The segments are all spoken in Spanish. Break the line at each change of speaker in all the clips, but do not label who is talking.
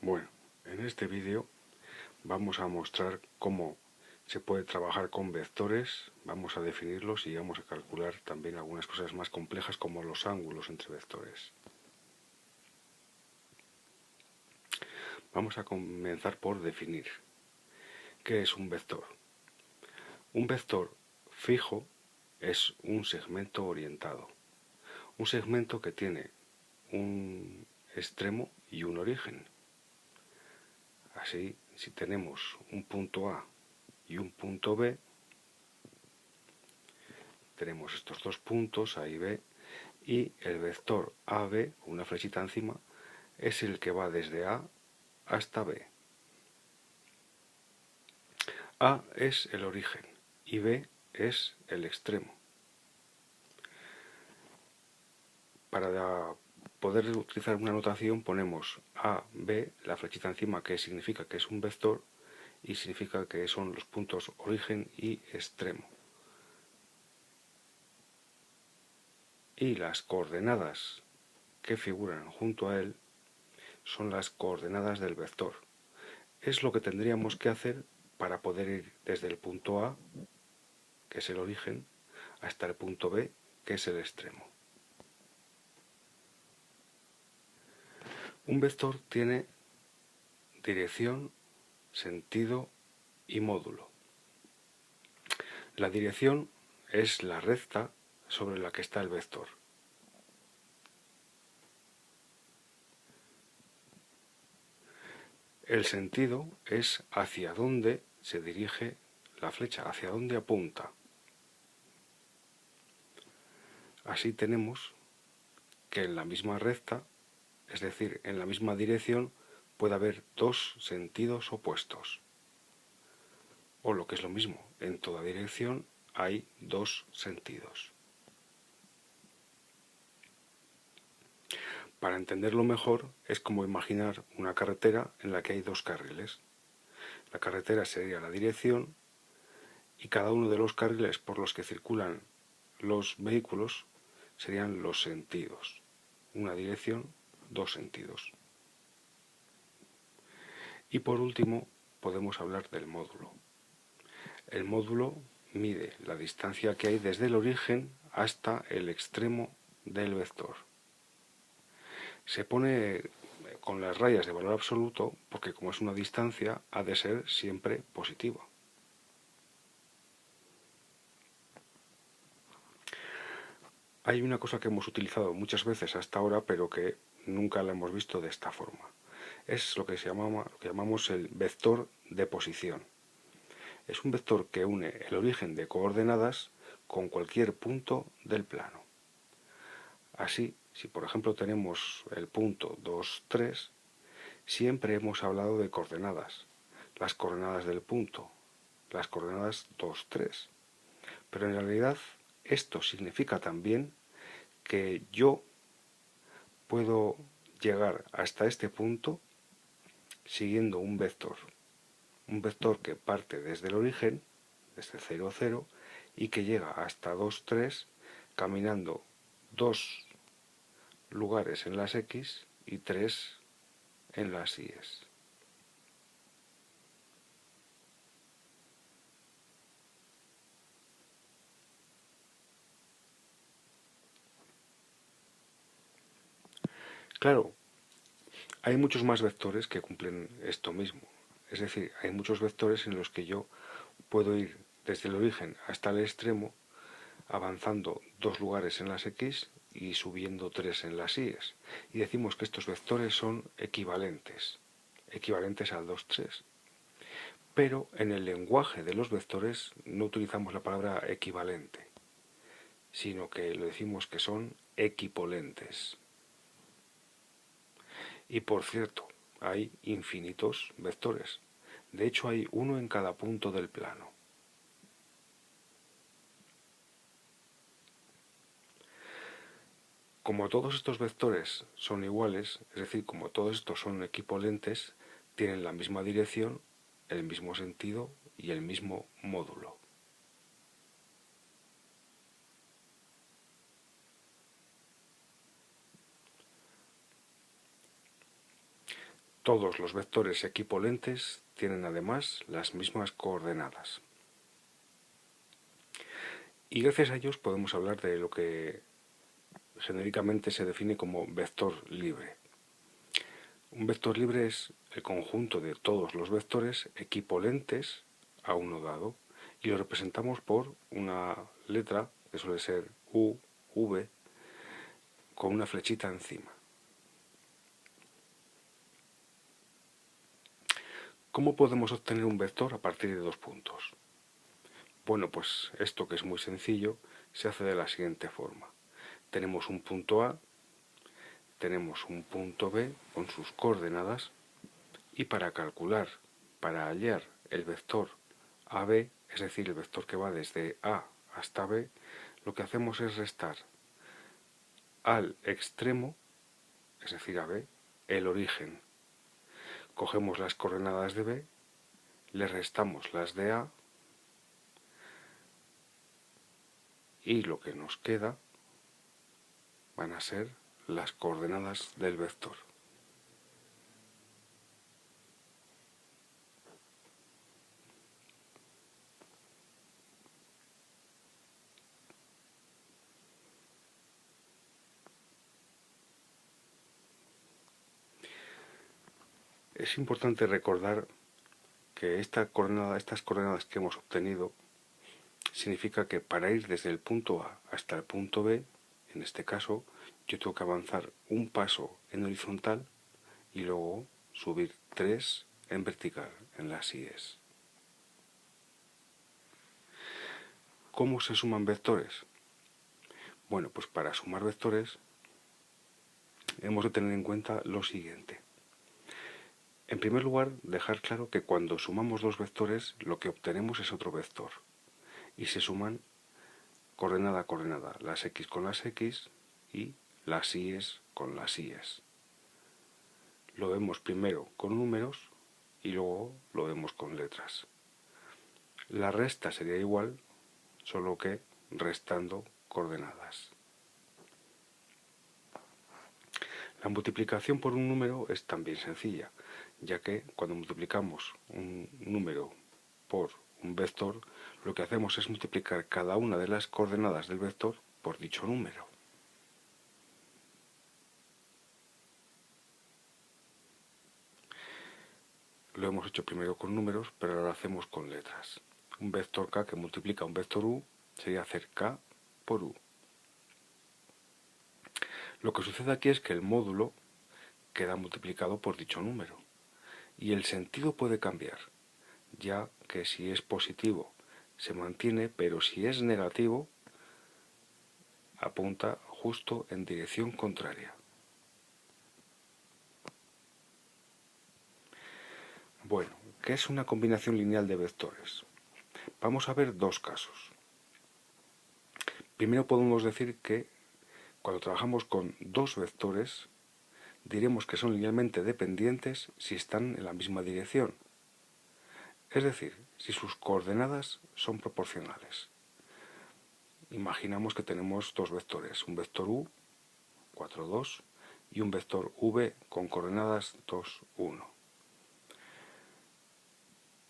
Bueno, en este vídeo vamos a mostrar cómo se puede trabajar con vectores, vamos a definirlos y vamos a calcular también algunas cosas más complejas como los ángulos entre vectores. Vamos a comenzar por definir qué es un vector. Un vector fijo es un segmento orientado, un segmento que tiene un extremo y un origen. Así, si tenemos un punto A y un punto B, tenemos estos dos puntos, A y B, y el vector AB, una flechita encima, es el que va desde A hasta B. A es el origen y B es el extremo. Para poder utilizar una notación ponemos A, B, la flechita encima, que significa que es un vector y significa que son los puntos origen y extremo. Y las coordenadas que figuran junto a él son las coordenadas del vector. Es lo que tendríamos que hacer para poder ir desde el punto A, que es el origen, hasta el punto B, que es el extremo. Un vector tiene dirección, sentido y módulo. La dirección es la recta sobre la que está el vector. El sentido es hacia dónde se dirige la flecha, hacia dónde apunta. Así tenemos que en la misma recta, es decir, en la misma dirección, puede haber dos sentidos opuestos. O lo que es lo mismo, en toda dirección hay dos sentidos. Para entenderlo mejor, es como imaginar una carretera en la que hay dos carriles. La carretera sería la dirección y cada uno de los carriles por los que circulan los vehículos serían los sentidos. Una dirección, dos sentidos. Y por último, podemos hablar del módulo. El módulo mide la distancia que hay desde el origen hasta el extremo del vector. Se pone con las rayas de valor absoluto porque como es una distancia ha de ser siempre positiva. Hay una cosa que hemos utilizado muchas veces hasta ahora pero que nunca la hemos visto de esta forma. Es lo que llamamos el vector de posición. Es un vector que une el origen de coordenadas con cualquier punto del plano. Así, si por ejemplo tenemos el punto 2, 3, siempre hemos hablado de coordenadas, las coordenadas del punto, las coordenadas 2, 3. Pero en realidad esto significa también que yo puedo llegar hasta este punto siguiendo un vector que parte desde el origen, desde 0, 0, y que llega hasta 2, 3, caminando dos lugares en las X y 3 en las Y. Claro, hay muchos más vectores que cumplen esto mismo. Es decir, hay muchos vectores en los que yo puedo ir desde el origen hasta el extremo, avanzando dos lugares en las X y subiendo tres en las Y. Y decimos que estos vectores son equivalentes al 2, 3. Pero en el lenguaje de los vectores no utilizamos la palabra equivalente, sino que lo decimos que son equipolentes. Y por cierto, hay infinitos vectores. De hecho, hay uno en cada punto del plano. Como todos estos vectores son iguales, es decir, como todos estos son equipolentes, tienen la misma dirección, el mismo sentido y el mismo módulo. Todos los vectores equipolentes tienen además las mismas coordenadas. Y gracias a ellos podemos hablar de lo que genéricamente se define como vector libre. Un vector libre es el conjunto de todos los vectores equipolentes a uno dado y lo representamos por una letra que suele ser U, V, con una flechita encima. ¿Cómo podemos obtener un vector a partir de dos puntos? Bueno, pues esto, que es muy sencillo, se hace de la siguiente forma. Tenemos un punto A, tenemos un punto B con sus coordenadas, y para calcular, para hallar el vector AB, es decir, el vector que va desde A hasta B, lo que hacemos es restar al extremo, es decir, a B, el origen. Cogemos las coordenadas de B, le restamos las de A y lo que nos queda van a ser las coordenadas del vector. Es importante recordar que estas coordenadas que hemos obtenido significa que para ir desde el punto A hasta el punto B, en este caso, yo tengo que avanzar un paso en horizontal y luego subir 3 en vertical, en las íes. ¿Cómo se suman vectores? Bueno, pues para sumar vectores hemos de tener en cuenta lo siguiente. En primer lugar, dejar claro que cuando sumamos dos vectores, lo que obtenemos es otro vector. Y se suman coordenada a coordenada, las x con las x y las íes con las íes. Lo vemos primero con números y luego lo vemos con letras. La resta sería igual, solo que restando coordenadas. La multiplicación por un número es también sencilla, ya que cuando multiplicamos un número por un vector, lo que hacemos es multiplicar cada una de las coordenadas del vector por dicho número. Lo hemos hecho primero con números, pero ahora lo hacemos con letras. Un vector k que multiplica un vector u sería hacer k por u. Lo que sucede aquí es que el módulo queda multiplicado por dicho número y el sentido puede cambiar, ya que si es positivo se mantiene, pero si es negativo apunta justo en dirección contraria. Bueno, ¿qué es una combinación lineal de vectores? Vamos a ver dos casos. Primero podemos decir que cuando trabajamos con dos vectores, diremos que son linealmente dependientes si están en la misma dirección, es decir, si sus coordenadas son proporcionales. Imaginamos que tenemos dos vectores, un vector u, 4, 2, y un vector v con coordenadas 2, 1.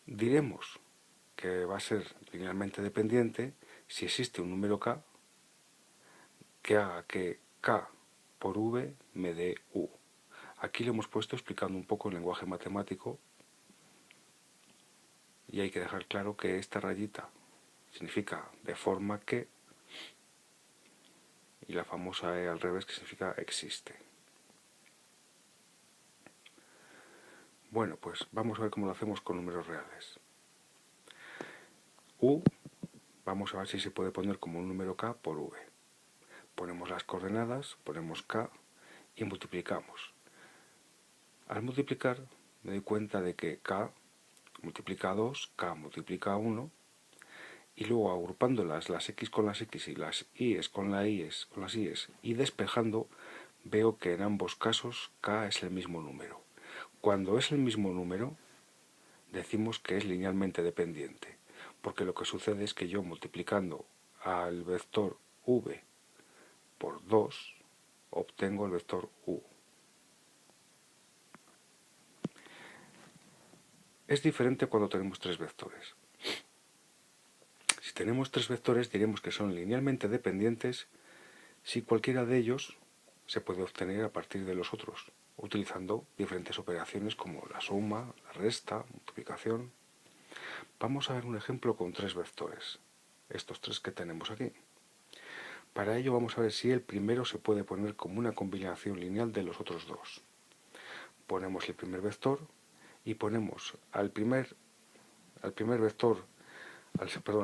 Diremos que va a ser linealmente dependiente si existe un número k que haga que k por v me dé u. Aquí lo hemos puesto explicando un poco el lenguaje matemático y hay que dejar claro que esta rayita significa de forma que y la famosa e al revés que significa existe. Bueno, pues vamos a ver cómo lo hacemos con números reales. U, vamos a ver si se puede poner como un número k por v. Ponemos las coordenadas, ponemos k y multiplicamos. Al multiplicar me doy cuenta de que k multiplica 2, k multiplica 1, y luego agrupándolas, las x con las x y las y con las y y despejando, veo que en ambos casos k es el mismo número. Cuando es el mismo número, decimos que es linealmente dependiente, porque lo que sucede es que yo multiplicando al vector v por 2, obtengo el vector u. Es diferente cuando tenemos tres vectores. Si tenemos tres vectores diremos que son linealmente dependientes si cualquiera de ellos se puede obtener a partir de los otros, utilizando diferentes operaciones como la suma, la resta, multiplicación. Vamos a ver un ejemplo con tres vectores, estos tres que tenemos aquí. Para ello vamos a ver si el primero se puede poner como una combinación lineal de los otros dos. Ponemos el primer vector y ponemos al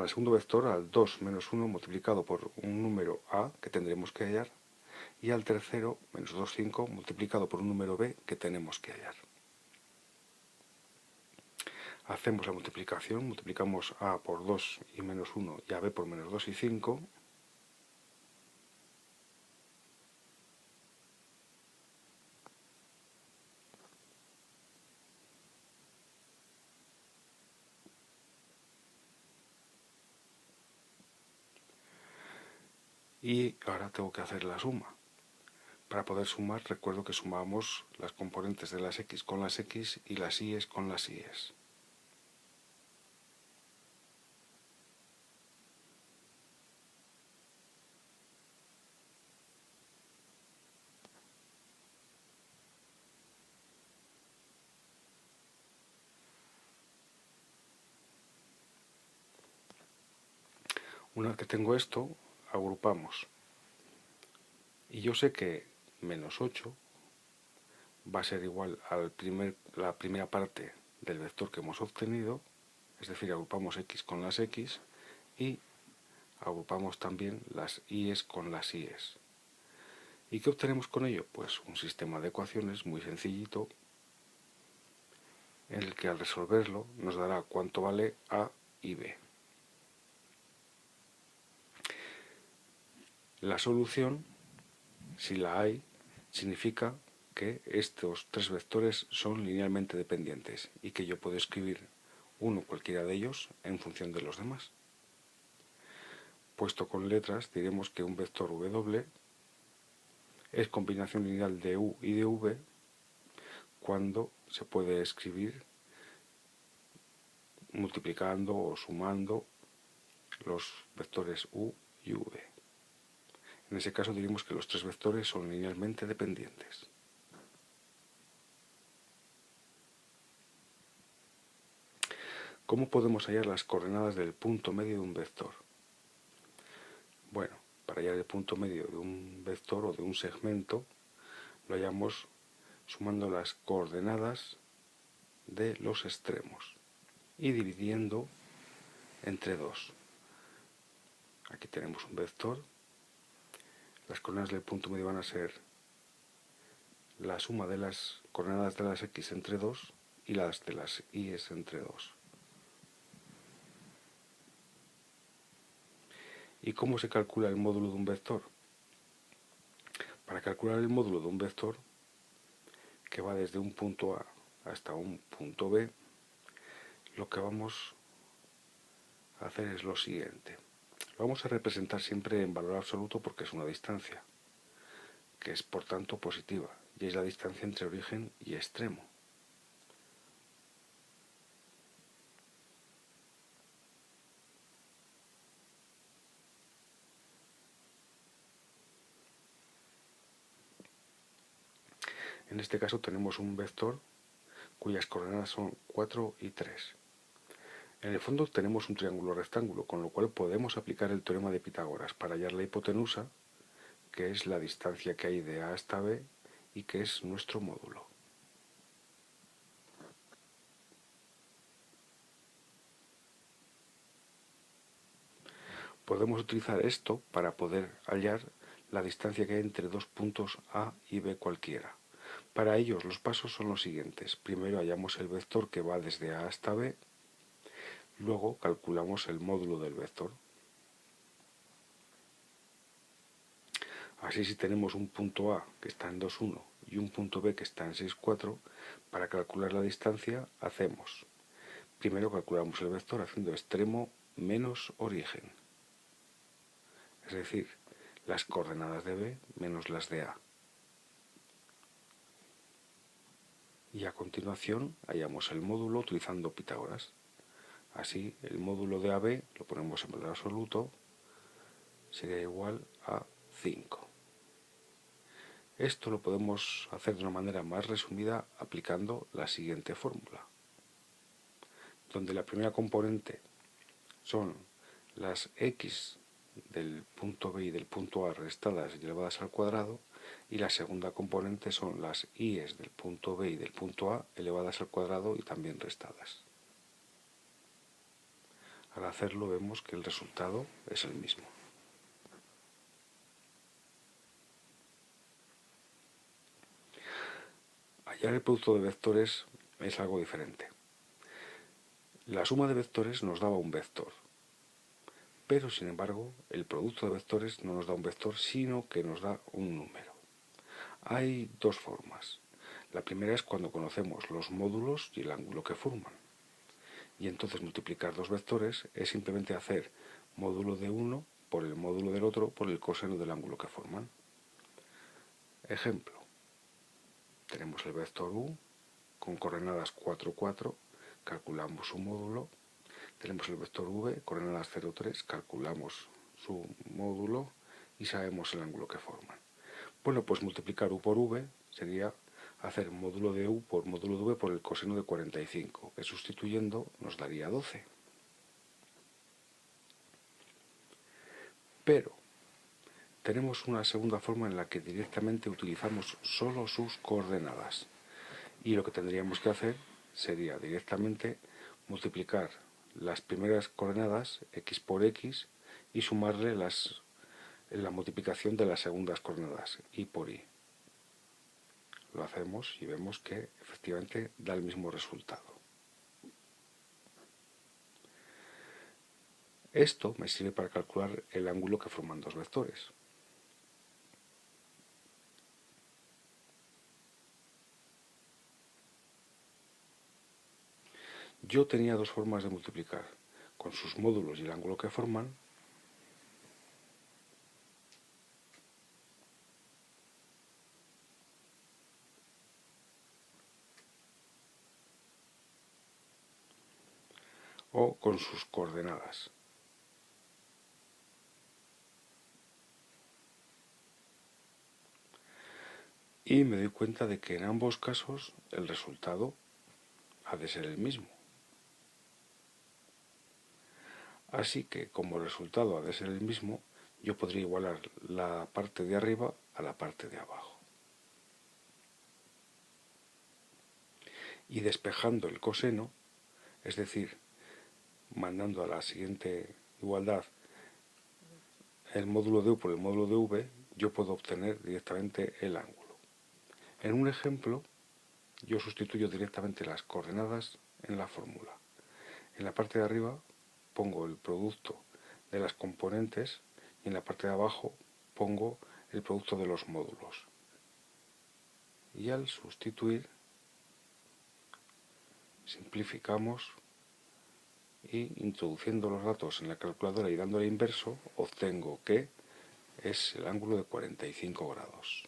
segundo vector, al 2 menos 1 multiplicado por un número a que tendremos que hallar, y al tercero, menos 2, 5, multiplicado por un número b que tenemos que hallar. Hacemos la multiplicación, multiplicamos a por 2 y menos 1 y a b por menos 2 y 5. Y ahora tengo que hacer la suma. Para poder sumar, recuerdo que sumábamos las componentes de las x con las x y las y's con las y's. Una vez que tengo esto, agrupamos. Y yo sé que menos 8 va a ser igual a la primera parte del vector que hemos obtenido, es decir, agrupamos x con las x y agrupamos también las y's con las y's. ¿Y qué obtenemos con ello? Pues un sistema de ecuaciones muy sencillito en el que al resolverlo nos dará cuánto vale a y b. La solución, si la hay, significa que estos tres vectores son linealmente dependientes y que yo puedo escribir uno cualquiera de ellos en función de los demás. Puesto con letras, diremos que un vector w es combinación lineal de u y de v cuando se puede escribir multiplicando o sumando los vectores u y v. En ese caso diremos que los tres vectores son linealmente dependientes. ¿Cómo podemos hallar las coordenadas del punto medio de un vector? Bueno, para hallar el punto medio de un vector o de un segmento, lo hallamos sumando las coordenadas de los extremos y dividiendo entre 2. Aquí tenemos un vector. Las coordenadas del punto medio van a ser la suma de las coordenadas de las x entre 2 y las de las y entre 2. ¿Y cómo se calcula el módulo de un vector? Para calcular el módulo de un vector, que va desde un punto A hasta un punto B, lo que vamos a hacer es lo siguiente. Lo vamos a representar siempre en valor absoluto porque es una distancia, que es por tanto positiva, y es la distancia entre origen y extremo. En este caso tenemos un vector cuyas coordenadas son 4 y 3. En el fondo tenemos un triángulo rectángulo, con lo cual podemos aplicar el teorema de Pitágoras para hallar la hipotenusa, que es la distancia que hay de A hasta B y que es nuestro módulo. Podemos utilizar esto para poder hallar la distancia que hay entre dos puntos A y B cualquiera. Para ello los pasos son los siguientes. Primero hallamos el vector que va desde A hasta B, luego calculamos el módulo del vector. Así, si tenemos un punto A que está en 2, 1 y un punto B que está en 6, 4, para calcular la distancia hacemos, primero calculamos el vector haciendo extremo menos origen, es decir, las coordenadas de B menos las de A. y a continuación hallamos el módulo utilizando Pitágoras. Así, el módulo de AB lo ponemos en valor absoluto, sería igual a 5. Esto lo podemos hacer de una manera más resumida aplicando la siguiente fórmula, donde la primera componente son las x del punto B y del punto A restadas y elevadas al cuadrado, y la segunda componente son las y's del punto B y del punto A elevadas al cuadrado y también restadas. Al hacerlo vemos que el resultado es el mismo. Hallar el producto de vectores es algo diferente. La suma de vectores nos daba un vector, pero sin embargo el producto de vectores no nos da un vector, sino que nos da un número. Hay dos formas. La primera es cuando conocemos los módulos y el ángulo que forman. Y entonces multiplicar dos vectores es simplemente hacer módulo de uno por el módulo del otro por el coseno del ángulo que forman. Ejemplo. Tenemos el vector u con coordenadas 4, 4, calculamos su módulo. Tenemos el vector v, coordenadas 0, 3, calculamos su módulo y sabemos el ángulo que forman. Bueno, pues multiplicar u por v sería hacer módulo de u por módulo de v por el coseno de 45, que sustituyendo nos daría 12. Pero tenemos una segunda forma en la que directamente utilizamos solo sus coordenadas. Y lo que tendríamos que hacer sería directamente multiplicar las primeras coordenadas, x por x, y sumarle la multiplicación de las segundas coordenadas, y por y. Lo hacemos y vemos que efectivamente da el mismo resultado. Esto me sirve para calcular el ángulo que forman dos vectores. Yo tenía dos formas de multiplicar, con sus módulos y el ángulo que forman, o con sus coordenadas. Y me doy cuenta de que en ambos casos el resultado ha de ser el mismo. Así que, como el resultado ha de ser el mismo, yo podría igualar la parte de arriba a la parte de abajo. Y despejando el coseno, es decir, mandando a la siguiente igualdad el módulo de u por el módulo de v, yo puedo obtener directamente el ángulo. En un ejemplo, yo sustituyo directamente las coordenadas en la fórmula. En la parte de arriba pongo el producto de las componentes y en la parte de abajo pongo el producto de los módulos. Y al sustituir, simplificamos y introduciendo los datos en la calculadora y dándole inverso, obtengo que es el ángulo de 45 grados.